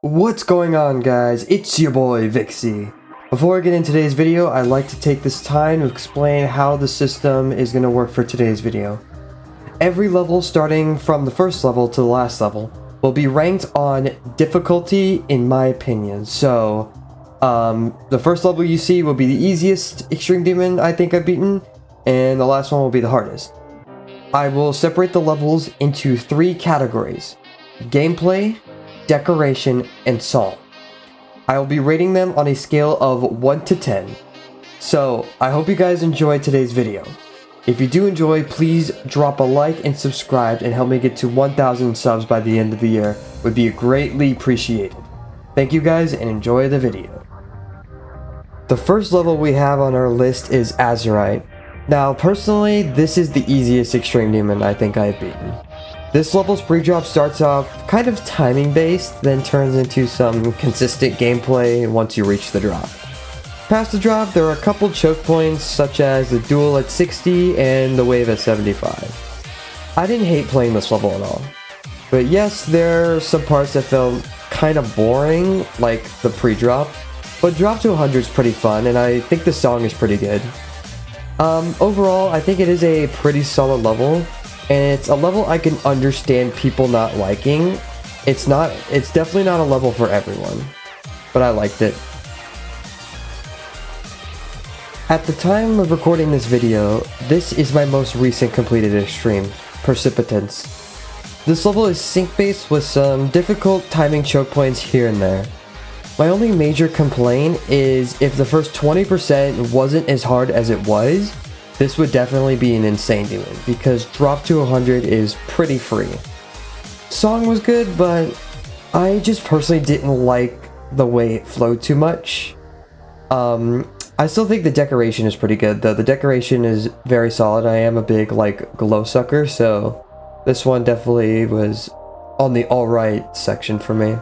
What's going on, guys? It's your boy Vixie. Before I get into today's video, I'd like to take this time to explain how the system is going to work for today's video. Every level, starting from the first level to the last level, will be ranked on difficulty, in my opinion. So, the first level you see will be the easiest Extreme Demon I think I've beaten, and the last one will be the hardest. I will separate the levels into 3 categories: gameplay, decoration, and song. I will be rating them on a scale of 1 to 10. So, I hope you guys enjoyed today's video. If you do enjoy, please drop a like and subscribe and help me get to 1,000 subs by the end of the year. Would be greatly appreciated. Thank you guys and enjoy the video. The first level we have on our list is Azurite. Now, personally, this is the easiest Extreme Demon I think I've beaten. This level's pre-drop starts off kind of timing based, then turns into some consistent gameplay once you reach the drop. Past the drop, there are a couple choke points such as the duel at 60 and the wave at 75. I didn't hate playing this level at all. But yes, there are some parts that felt kind of boring, like the pre-drop, but drop to 100 is pretty fun and I think the song is pretty good. Overall, I think it is a pretty solid level. And it's a level I can understand people not liking. It's definitely not a level for everyone, but I liked it. At the time of recording this video, this is my most recent completed extreme, Precipitance. This level is sync based with some difficult timing choke points here and there. My only major complaint is if the first 20% wasn't as hard as it was, this would definitely be an insane demon, because drop to 100 is pretty free. Song was good, but I just personally didn't like the way it flowed too much. I still think the decoration is pretty good, though. The decoration is very solid. I am a big, glow sucker, so this one definitely was on the alright section for me.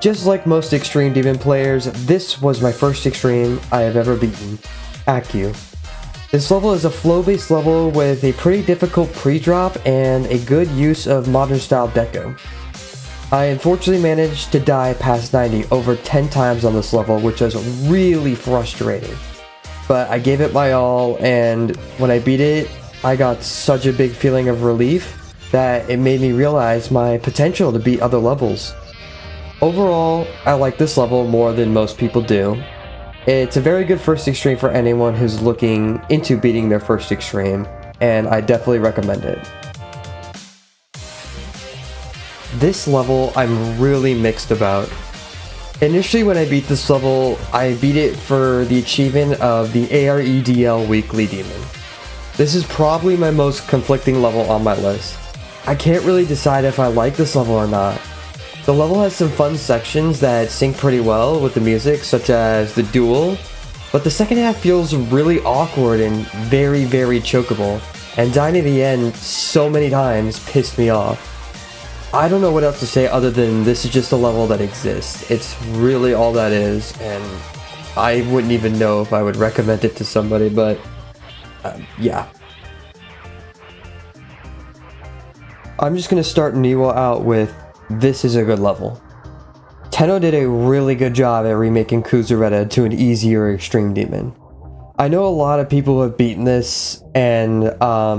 Just like most Extreme Demon players, this was my first Extreme I have ever beaten. Acu. This level is a flow-based level with a pretty difficult pre-drop and a good use of modern style deco. I unfortunately managed to die past 90 over 10 times on this level, which was really frustrating. But I gave it my all, and when I beat it, I got such a big feeling of relief that it made me realize my potential to beat other levels. Overall, I like this level more than most people do. It's a very good first extreme for anyone who's looking into beating their first extreme, and I definitely recommend it. This level I'm really mixed about. Initially when I beat this level, I beat it for the achievement of the AREDL Weekly Demon. This is probably my most conflicting level on my list. I can't really decide if I like this level or not. The level has some fun sections that sync pretty well with the music, such as the duel, but the second half feels really awkward and very, very chokeable, and dying at the end so many times pissed me off. I don't know what else to say other than this is just a level that exists. It's really all that is, and I wouldn't even know if I would recommend it to somebody, but yeah. I'm just gonna start Niwa out with this is a good level. Tenno did a really good job at remaking Kuzureta to an easier Extreme Demon. I know a lot of people have beaten this, and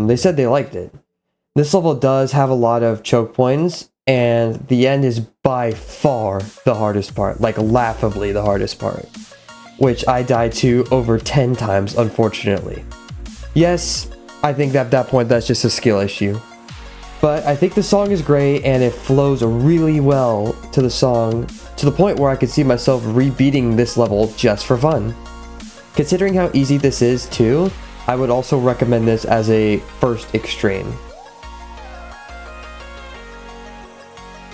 they said they liked it. This level does have a lot of choke points, and the end is by far the hardest part, like laughably the hardest part, which I died to over 10 times, unfortunately. Yes, I think at that point that's just a skill issue. But I think the song is great and it flows really well to the song, to the point where I could see myself rebeating this level just for fun. Considering how easy this is too, I would also recommend this as a first extreme.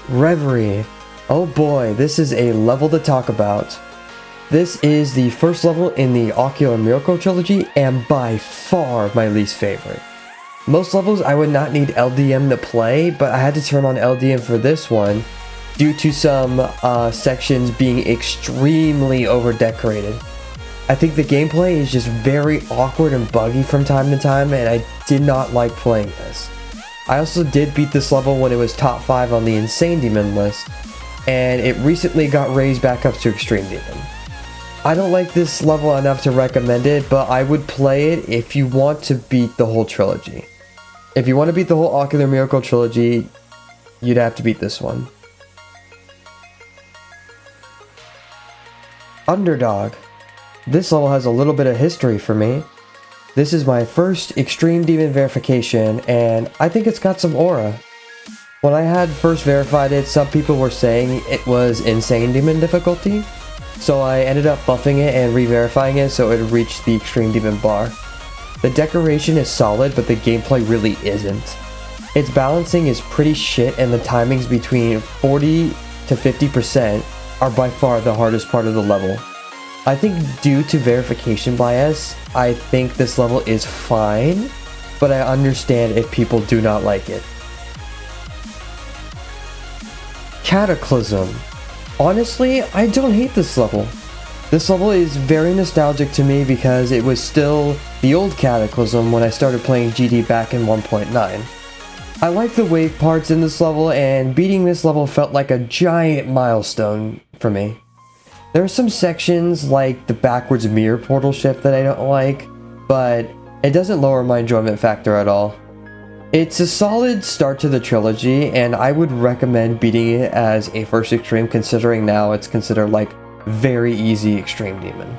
Reverie. Oh boy, this is a level to talk about. This is the first level in the Ocular Miracle trilogy and by far my least favorite. Most levels I would not need LDM to play, but I had to turn on LDM for this one due to some sections being extremely over-decorated. I think the gameplay is just very awkward and buggy from time to time, and I did not like playing this. I also did beat this level when it was top 5 on the Insane Demon list, and it recently got raised back up to Extreme Demon. I don't like this level enough to recommend it, but I would play it if you want to beat the whole trilogy. If you want to beat the whole Ocular Miracle trilogy, you'd have to beat this one. Underdog. This level has a little bit of history for me. This is my first Extreme Demon verification, and I think it's got some aura. When I had first verified it, some people were saying it was Insane Demon difficulty, so I ended up buffing it and re-verifying it so it reached the Extreme Demon bar. The decoration is solid, but the gameplay really isn't. Its balancing is pretty shit, and the timings between 40 to 50% are by far the hardest part of the level. I think due to verification bias, I think this level is fine, but I understand if people do not like it. Cataclysm. Honestly, I don't hate this level. This level is very nostalgic to me because it was still the old Cataclysm when I started playing GD back in 1.9. I like the wave parts in this level, and beating this level felt like a giant milestone for me. There are some sections like the backwards mirror portal shift that I don't like, but it doesn't lower my enjoyment factor at all. It's a solid start to the trilogy, and I would recommend beating it as a first extreme, considering now it's considered like very easy Extreme Demon.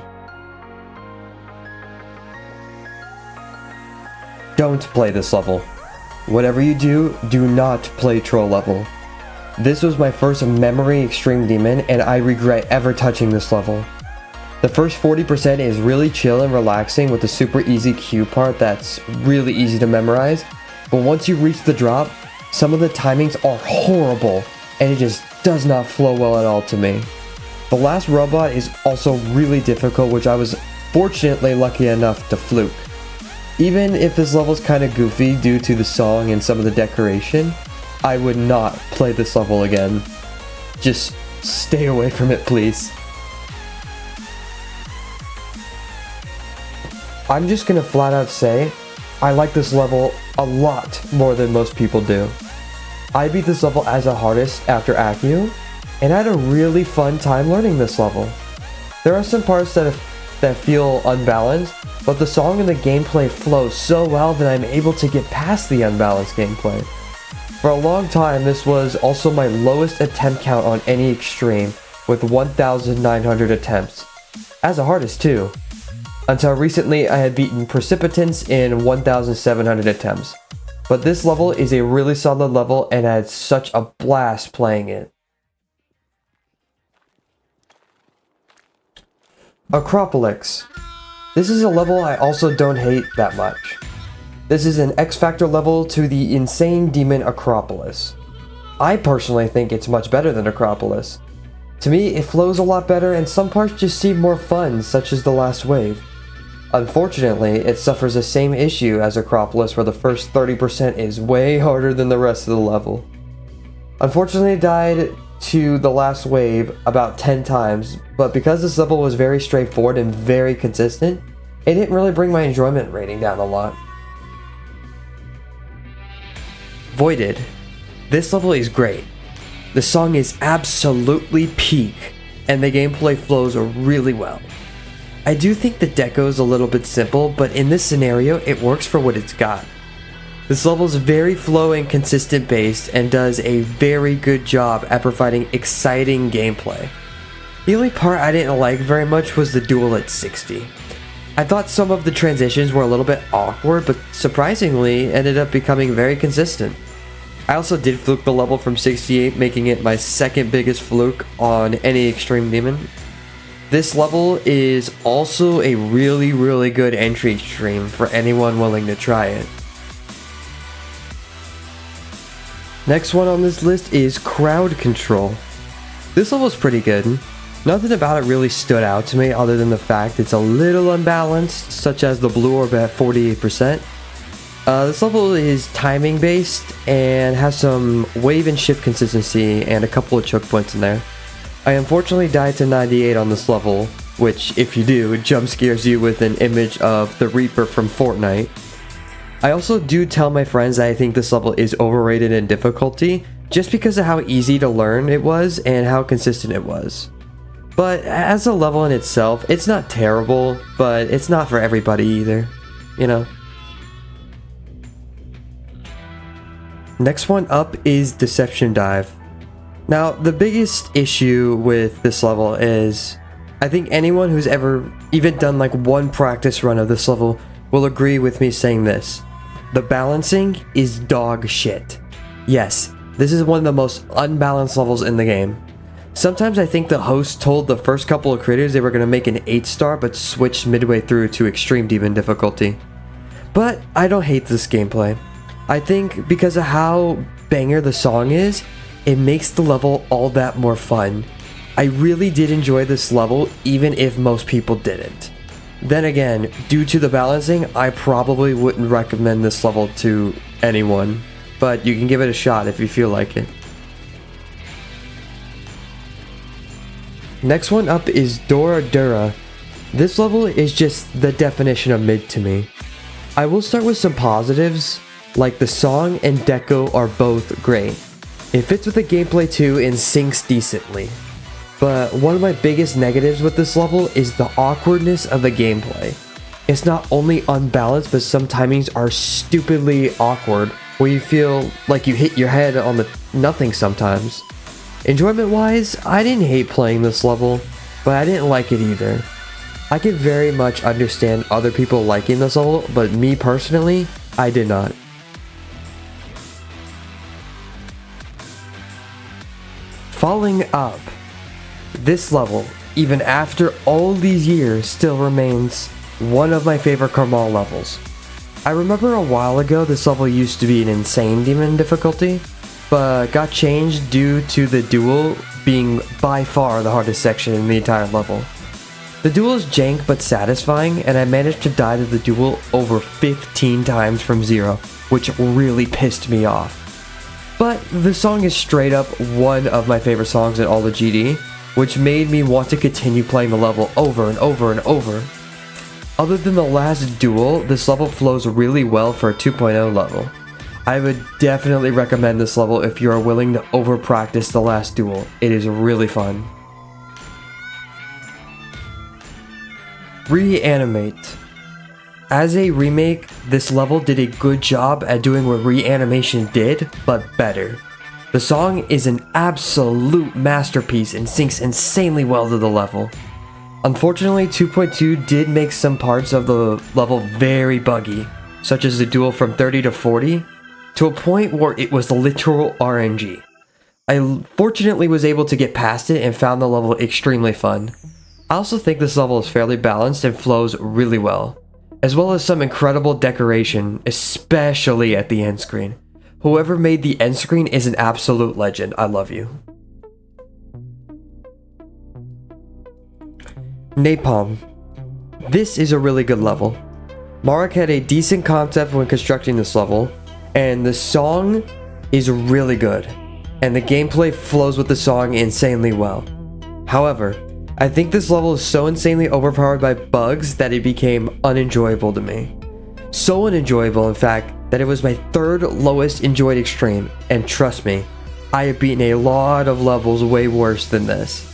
Don't play this level. Whatever you do, do not play Troll level. This was my first memory Extreme Demon, and I regret ever touching this level. The first 40% is really chill and relaxing with the super easy Q part that's really easy to memorize, but once you reach the drop, some of the timings are horrible, and it just does not flow well at all to me. The last robot is also really difficult, which I was fortunately lucky enough to fluke. Even if this level's kinda goofy due to the song and some of the decoration, I would not play this level again. Just stay away from it, please. I'm just gonna flat out say, I like this level a lot more than most people do. I beat this level as a hardest after Accio, and I had a really fun time learning this level. There are some parts that feel unbalanced, but the song and the gameplay flow so well that I'm able to get past the unbalanced gameplay. For a long time, this was also my lowest attempt count on any extreme, with 1,900 attempts. As a hardest too. Until recently, I had beaten Precipitance in 1,700 attempts. But this level is a really solid level, and I had such a blast playing it. Acropolix. This is a level I also don't hate that much. This is an X Factor level to the Insane Demon Acropolix. I personally think it's much better than Acropolix. To me, it flows a lot better, and some parts just seem more fun, such as the last wave. Unfortunately, it suffers the same issue as Acropolix, where the first 30% is way harder than the rest of the level. Unfortunately, I died to the last wave about 10 times, but because this level was very straightforward and very consistent, it didn't really bring my enjoyment rating down a lot. Voided. This level is great. The song is absolutely peak, and the gameplay flows really well. I do think the deco is a little bit simple, but in this scenario, it works for what it's got. This level is very flow and consistent based, and does a very good job at providing exciting gameplay. The only part I didn't like very much was the duel at 60. I thought some of the transitions were a little bit awkward, but surprisingly ended up becoming very consistent. I also did fluke the level from 68, making it my second biggest fluke on any Extreme Demon. This level is also a really good entry stream for anyone willing to try it. Next one on this list is Crowd Control. This level is pretty good. Nothing about it really stood out to me other than the fact it's a little unbalanced, such as the blue orb at 48%. This level is timing based and has some wave and shift consistency and a couple of choke points in there. I unfortunately died to 98 on this level, which if you do, jump scares you with an image of the Reaper from Fortnite. I also do tell my friends that I think this level is overrated in difficulty, just because of how easy to learn it was and how consistent it was. But as a level in itself, it's not terrible, but it's not for everybody either, you know? Next one up is Deception Dive. Now, the biggest issue with this level is, I think anyone who's ever even done like one practice run of this level will agree with me saying this. The balancing is dog shit. Yes, this is one of the most unbalanced levels in the game. Sometimes I think the host told the first couple of creators they were going to make an 8-star but switched midway through to Extreme Demon difficulty. But I don't hate this gameplay. I think because of how banger the song is, it makes the level all that more fun. I really did enjoy this level even if most people didn't. Then again, due to the balancing, I probably wouldn't recommend this level to anyone, but you can give it a shot if you feel like it. Next one up is DoraDura. This level is just the definition of mid to me. I will start with some positives, like the song and deco are both great. It fits with the gameplay too and syncs decently. But one of my biggest negatives with this level is the awkwardness of the gameplay. It's not only unbalanced, but some timings are stupidly awkward, where you feel like you hit your head on the nothing sometimes. Enjoyment wise, I didn't hate playing this level, but I didn't like it either. I can very much understand other people liking this level, but me personally, I did not. Falling Up. This level, even after all these years, still remains one of my favorite Carnivores levels. I remember a while ago this level used to be an insane demon difficulty, but got changed due to the duel being by far the hardest section in the entire level. The duel is jank but satisfying, and I managed to die to the duel over 15 times from 0, which really pissed me off. But the song is straight up one of my favorite songs in all of GD, which made me want to continue playing the level over and over and over. Other than the last duel, this level flows really well for a 2.0 level. I would definitely recommend this level if you are willing to over practice the last duel. It is really fun. Reanimate. As a remake, this level did a good job at doing what Reanimation did, but better. The song is an absolute masterpiece and syncs insanely well to the level. Unfortunately, 2.2 did make some parts of the level very buggy, such as the duel from 30 to 40, to a point where it was literal RNG. I fortunately was able to get past it and found the level extremely fun. I also think this level is fairly balanced and flows really well, as well as some incredible decoration, especially at the end screen. Whoever made the end screen is an absolute legend. I love you. Napalm. This is a really good level. Marek had a decent concept when constructing this level, and the song is really good, and the gameplay flows with the song insanely well. However, I think this level is so insanely overpowered by bugs that it became unenjoyable to me. So unenjoyable, in fact, that it was my third lowest enjoyed extreme, and trust me, I have beaten a lot of levels way worse than this.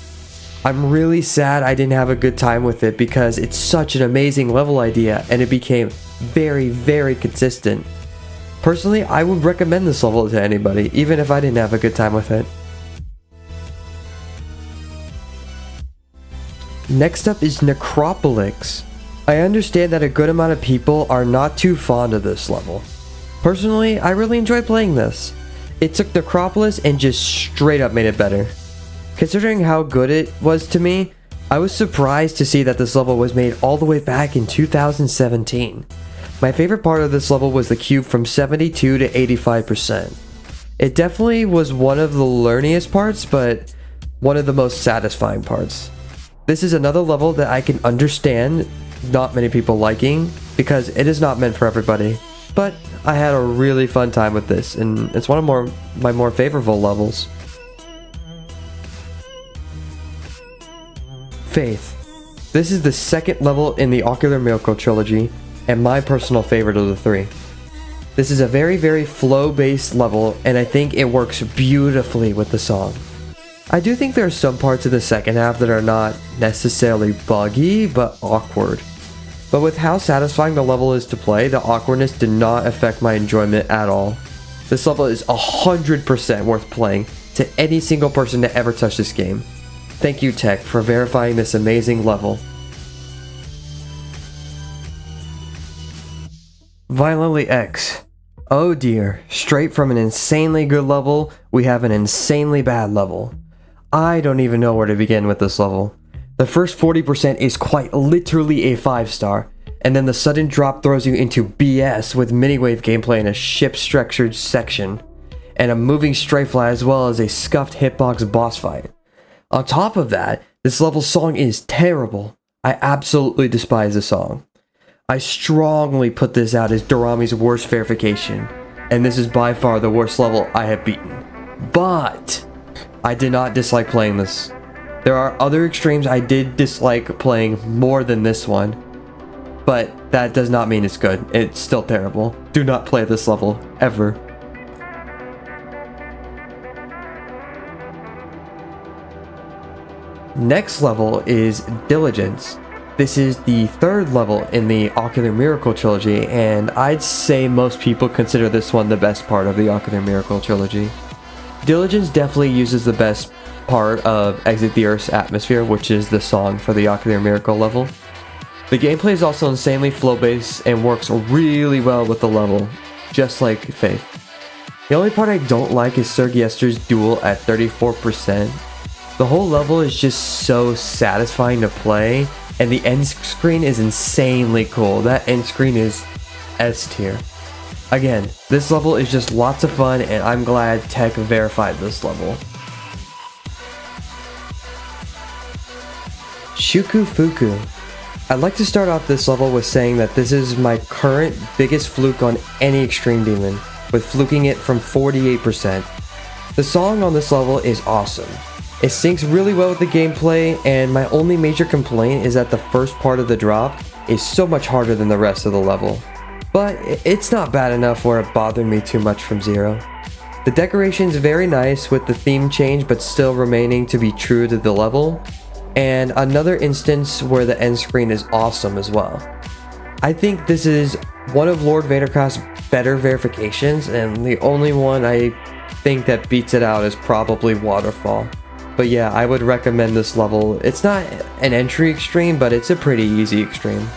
I'm really sad I didn't have a good time with it because it's such an amazing level idea and it became very, very consistent. Personally, I would recommend this level to anybody, even if I didn't have a good time with it. Next up is Necropolix. I understand that a good amount of people are not too fond of this level. Personally, I really enjoy playing this. It took Acropolix and just straight up made it better. Considering how good it was to me, I was surprised to see that this level was made all the way back in 2017. My favorite part of this level was the cube from 72 to 85%. It definitely was one of the learniest parts, but one of the most satisfying parts. This is another level that I can understand not many people liking, because it is not meant for everybody. But I had a really fun time with this, and it's one of my more favorable levels. Faith. This is the second level in the Ocular Miracle trilogy, and my personal favorite of the three. This is a very flow-based level, and I think it works beautifully with the song. I do think there are some parts of the second half that are not necessarily buggy, but awkward. But with how satisfying the level is to play, the awkwardness did not affect my enjoyment at all. This level is 100% worth playing to any single person to ever touch this game. Thank you, Tech, for verifying this amazing level. Violently X. Oh dear, straight from an insanely good level, we have an insanely bad level. I don't even know where to begin with this level. The first 40% is quite literally a 5-star, and then the sudden drop throws you into BS with mini-wave gameplay in a ship-structured section, and a moving strafefly as well as a scuffed hitbox boss fight. On top of that, this level's song is terrible. I absolutely despise the song. I strongly put this out as Dorami's worst verification, and this is by far the worst level I have beaten. But I did not dislike playing this. There are other extremes I did dislike playing more than this one, but that does not mean it's good. It's still terrible. Do not play this level, ever. Next level is Diligence. This is the third level in the Ocular Miracle trilogy, and I'd say most people consider this one the best part of the Ocular Miracle trilogy. Diligence definitely uses the best part of Exit the Earth's atmosphere, which is the song for the Ocular Miracle level. The gameplay is also insanely flow-based and works really well with the level, just like Faith. The only part I don't like is Sir Giester's duel at 34%. The whole level is just so satisfying to play, and the end screen is insanely cool. That end screen is S tier. Again, this level is just lots of fun, and I'm glad Tech verified this level. Shuku Fuku. I'd like to start off this level with saying that this is my current biggest fluke on any Extreme Demon, with fluking it from 48%. The song on this level is awesome. It syncs really well with the gameplay, and my only major complaint is that the first part of the drop is so much harder than the rest of the level. But it's not bad enough where it bothered me too much from zero. The decoration's very nice with the theme change but still remaining to be true to the level, and another instance where the end screen is awesome as well. I think this is one of Lord Vadercraft's better verifications, and the only one I think that beats it out is probably Waterfall. But yeah, I would recommend this level. It's not an entry extreme, but it's a pretty easy extreme.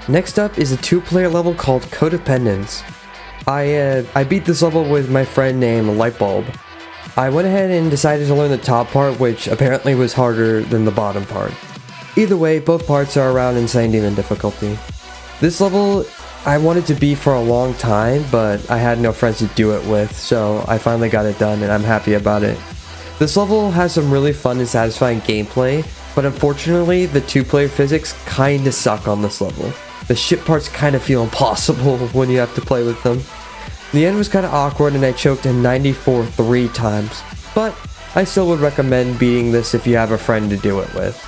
Next up is a 2-player level called Codependence. I beat this level with my friend named Lightbulb. I went ahead and decided to learn the top part, which apparently was harder than the bottom part. Either way, both parts are around Insane Demon difficulty. This level I wanted to beat for a long time, but I had no friends to do it with, so I finally got it done and I'm happy about it. This level has some really fun and satisfying gameplay, but unfortunately the 2-player physics kinda suck on this level. The ship parts kinda feel impossible when you have to play with them. The end was kinda awkward and I choked in 94 3 times, but I still would recommend beating this if you have a friend to do it with.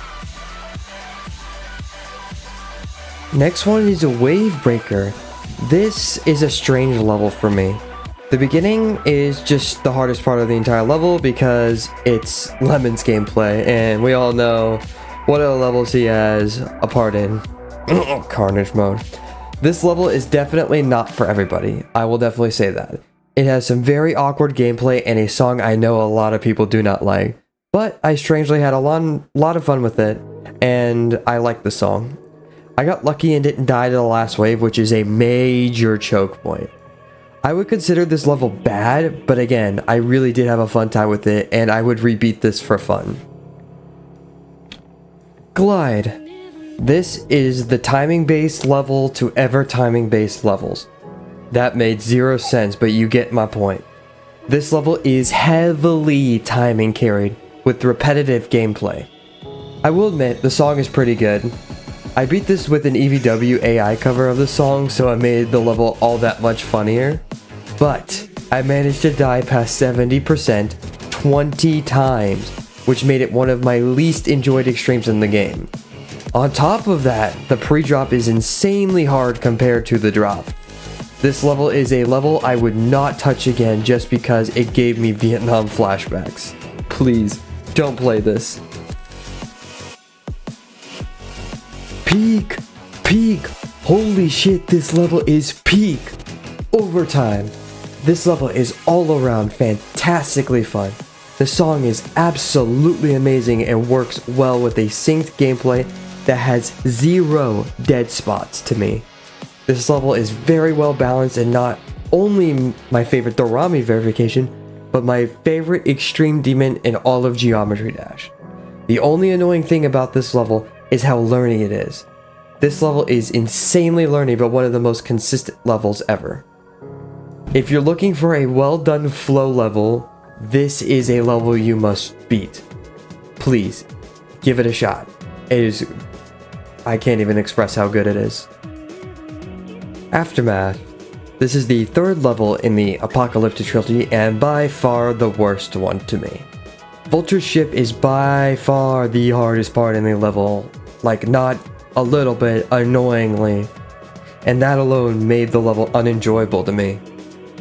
Next one is a Wavebreaker. This is a strange level for me. The beginning is just the hardest part of the entire level because it's Lemon's gameplay, and we all know what other levels he has a part in. Carnage mode. This level is definitely not for everybody. I will definitely say that. It has some very awkward gameplay and a song I know a lot of people do not like. But I strangely had a lot of fun with it, and I like the song. I got lucky and didn't die to the last wave, which is a major choke point. I would consider this level bad, but again, I really did have a fun time with it, and I would rebeat this for fun. Glide. This is the timing-based level to ever timing-based levels. That made zero sense, but you get my point. This level is heavily timing carried with repetitive gameplay. I will admit, the song is pretty good. I beat this with an EVW AI cover of the song, so it made the level all that much funnier. But I managed to die past 70% 20 times, which made it one of my least enjoyed extremes in the game. On top of that, the pre-drop is insanely hard compared to the drop. This level is a level I would not touch again just because it gave me Vietnam flashbacks. Please, don't play this. Peak! Peak! Holy shit, this level is peak! Overtime! This level is all around fantastically fun. The song is absolutely amazing and works well with a synced gameplay that has 0 dead spots to me. This level is very well balanced and not only my favorite Dorami verification, but my favorite extreme demon in all of Geometry Dash. The only annoying thing about this level is how learny it is. This level is insanely learny, but one of the most consistent levels ever. If you're looking for a well done flow level, this is a level you must beat. Please, give it a shot. It is... I can't even express how good it is. Aftermath. This is the 3rd level in the Apocalyptic trilogy and by far the worst one to me. Vulture's ship is by far the hardest part in the level, like not a little bit, annoyingly, and that alone made the level unenjoyable to me.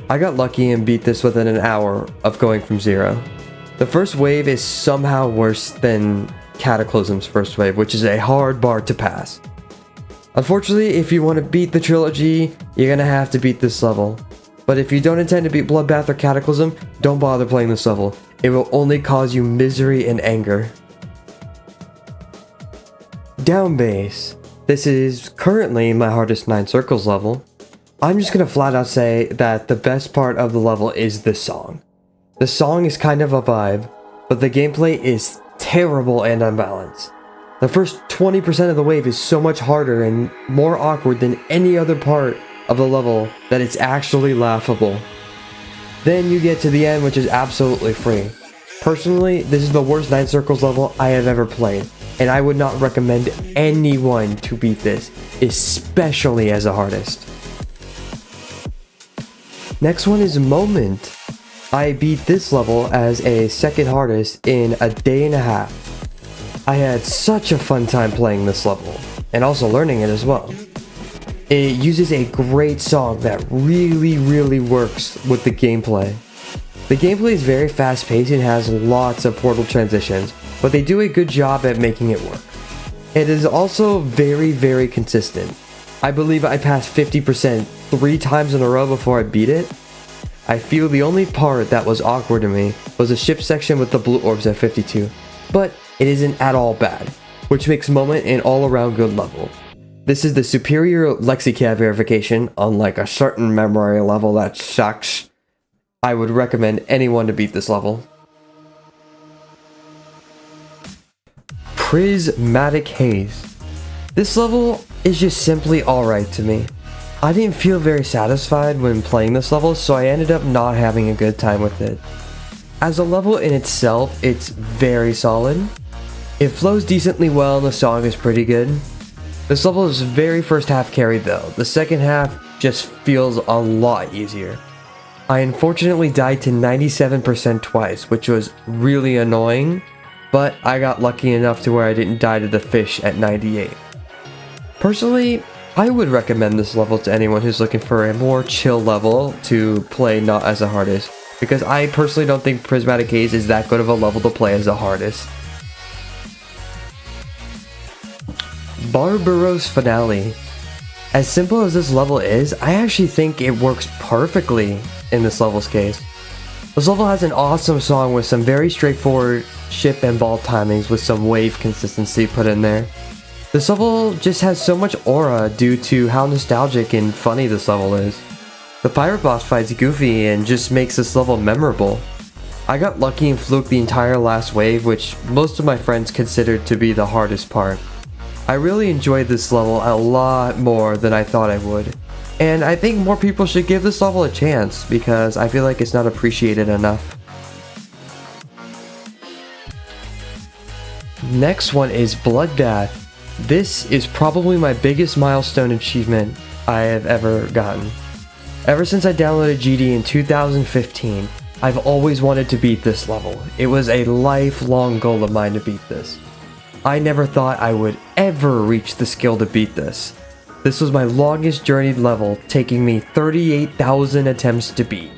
I got lucky and beat this within an hour of going from 0. The first wave is somehow worse than Cataclysm's first wave, which is a hard bar to pass. Unfortunately, if you want to beat the trilogy, you're gonna have to beat this level. But if you don't intend to beat Bloodbath or Cataclysm, don't bother playing this level. It will only cause you misery and anger. Down base. This is currently my hardest 9 circles level. I'm just gonna flat out say that the best part of the level is the song. The song is kind of a vibe, but the gameplay is terrible and unbalanced. The first 20% of the wave is so much harder and more awkward than any other part of the level that it's actually laughable. Then you get to the end, which is absolutely free. Personally, this is the worst 9 circles level I have ever played, and I would not recommend anyone to beat this, especially as a hardest. Next one is Moment. I beat this level as a 2nd hardest in a day and a half. I had such a fun time playing this level, and also learning it as well. It uses a great song that really works with the gameplay. The gameplay is very fast paced and has lots of portal transitions, but they do a good job at making it work. It is also very consistent. I believe I passed 50% 3 times in a row before I beat it. I feel the only part that was awkward to me was the ship section with the blue orbs at 52, but it isn't at all bad, which makes Moment an all-around good level. This is the superior Lexicat verification, unlike a certain memory level that sucks. I would recommend anyone to beat this level. Prismatic Haze. This level is just simply alright to me. I didn't feel very satisfied when playing this level, so I ended up not having a good time with it. As a level in itself, it's very solid. It flows decently well and the song is pretty good. This level is very first half carried though. The second half just feels a lot easier. I unfortunately died to 97% twice, which was really annoying, but I got lucky enough to where I didn't die to the fish at 98. Personally, I would recommend this level to anyone who's looking for a more chill level to play not as a hardest, because I personally don't think Prismatic Haze is that good of a level to play as a hardest. Barbaros Finale. As simple as this level is, I actually think it works perfectly in this level's case. This level has an awesome song with some very straightforward ship and ball timings with some wave consistency put in there. This level just has so much aura due to how nostalgic and funny this level is. The pirate boss fight's goofy and just makes this level memorable. I got lucky and fluked the entire last wave, which most of my friends considered to be the hardest part. I really enjoyed this level a lot more than I thought I would, and I think more people should give this level a chance because I feel like it's not appreciated enough. Next one is Bloodbath. This is probably my biggest milestone achievement I have ever gotten. Ever since I downloaded GD in 2015, I've always wanted to beat this level. It was a lifelong goal of mine to beat this. I never thought I would ever reach the skill to beat this. This was my longest journeyed level, taking me 38,000 attempts to beat.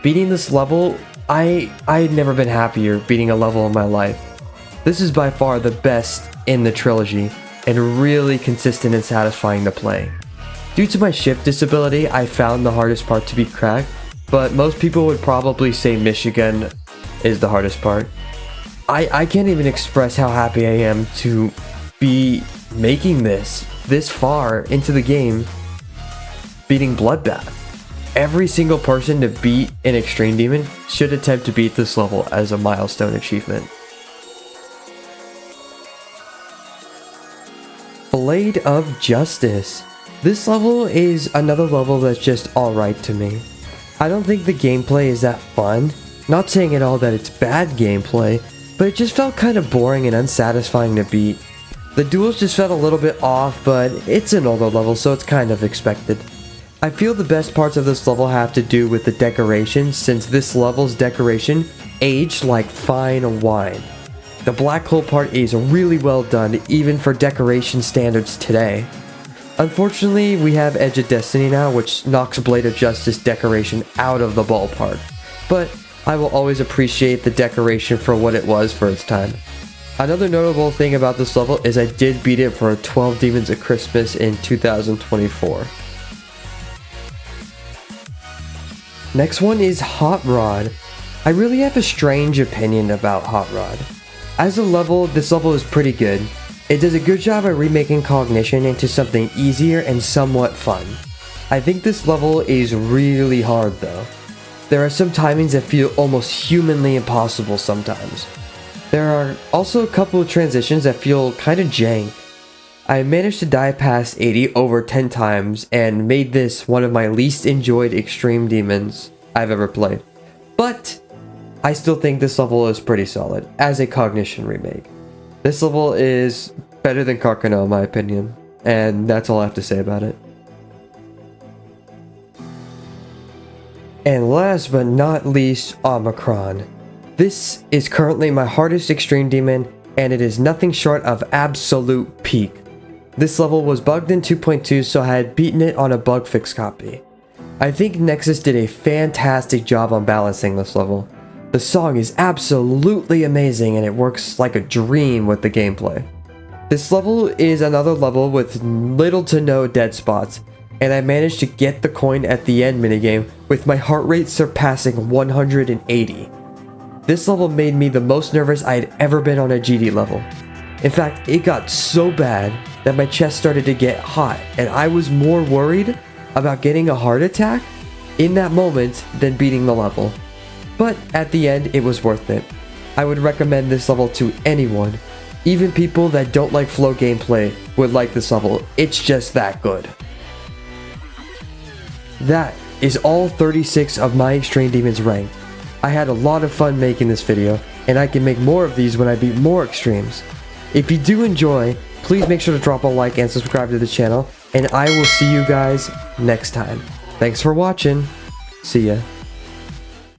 Beating this level, I had never been happier beating a level in my life. This is by far the best in the trilogy, and really consistent and satisfying to play. Due to my shift disability, I found the hardest part to be cracked, but most people would probably say Michigan is the hardest part. I can't even express how happy I am to be making this far into the game, beating Bloodbath. Every single person to beat an Extreme Demon should attempt to beat this level as a milestone achievement. Blade of Justice. This level is another level that's just alright to me. I don't think the gameplay is that fun. Not saying at all that it's bad gameplay, but it just felt kind of boring and unsatisfying to beat. The duels just felt a little bit off, but it's an older level, so it's kind of expected. I feel the best parts of this level have to do with the decorations, since this level's decoration aged like fine wine. The black hole part is really well done, even for decoration standards today. Unfortunately, we have Edge of Destiny now, which knocks Blade of Justice decoration out of the ballpark, but I will always appreciate the decoration for what it was for its time. Another notable thing about this level is I did beat it for 12 Demons of Christmas in 2024. Next one is Hot Rod. I really have a strange opinion about Hot Rod. As a level, this level is pretty good. It does a good job at remaking Cognition into something easier and somewhat fun. I think this level is really hard though. There are some timings that feel almost humanly impossible sometimes. There are also a couple of transitions that feel kinda jank. I managed to die past 80 over 10 times and made this one of my least enjoyed Extreme Demons I've ever played. But I still think this level is pretty solid as a Cognition remake. This level is better than Carcano in my opinion, and that's all I have to say about it. And last but not least, Omicron. This is currently my hardest Extreme Demon, and it is nothing short of absolute peak. This level was bugged in 2.2, so I had beaten it on a bug fix copy. I think Nexus did a fantastic job on balancing this level. The song is absolutely amazing and it works like a dream with the gameplay. This level is another level with little to no dead spots, and I managed to get the coin at the end minigame with my heart rate surpassing 180. This level made me the most nervous I had ever been on a GD level. In fact, it got so bad that my chest started to get hot, and I was more worried about getting a heart attack in that moment than beating the level. But at the end, it was worth it. I would recommend this level to anyone. Even people that don't like flow gameplay would like this level. It's just that good. That is all 36 of my Extreme Demons ranked. I had a lot of fun making this video, and I can make more of these when I beat more extremes. If you do enjoy, please make sure to drop a like and subscribe to the channel, and I will see you guys next time. Thanks for watching. See ya.